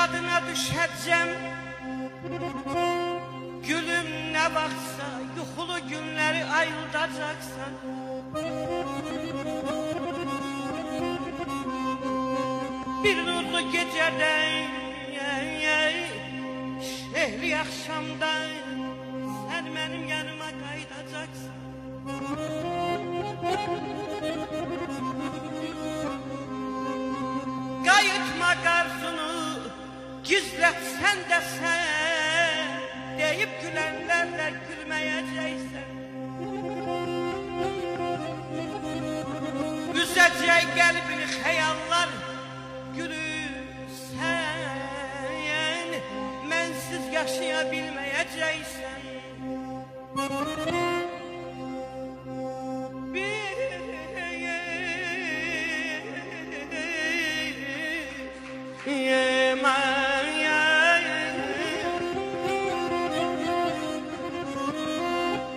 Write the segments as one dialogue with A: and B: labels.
A: yadına düşəcəm. Gülüm nə vaxtsa yuxulu günləri ayıldacaqsan. Bir nurlu gecədə, şehri axşamda sən mənim yanıma qayıdacaqsan. Qayıtma qarzunu gizlətsən də sən, deyib gülənlərlə gülməyəcəksən. Üzəcək qəlbini xəyallar gülürsən, mənsiz yaşaya bilməyəcəksən.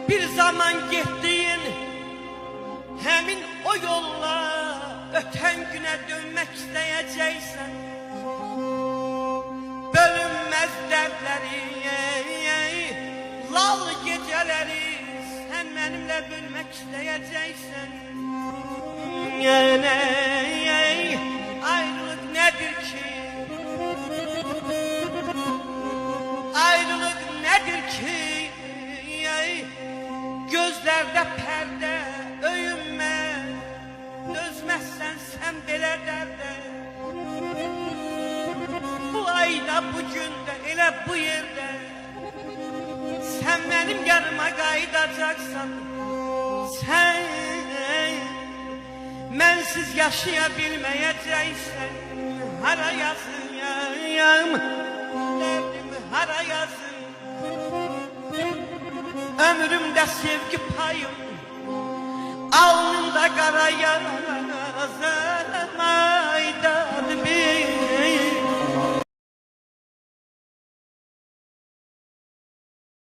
A: Bir zaman getdiyin həmin o yolla ötən günə dönmək istəyəcəksən. Bölünməz dərdləri, lal gecələri sən mənimlə bölmək istəyəcəksən. Ayrılık nədir ki? Ayrılık nədir ki? Gözlərdə pərdə, öyünmə, dözməzsən sən belə dərdə. Bu ayda, bu gündə, elə bu yerdə sən mənim yanıma qayıdacaqsan. Sən mənsiz yaşaya bilməyəcəksən. Hara yazıyam, dərdimi hara yazım. Ömrümdə sevgi payım, alnımda qara yaralar.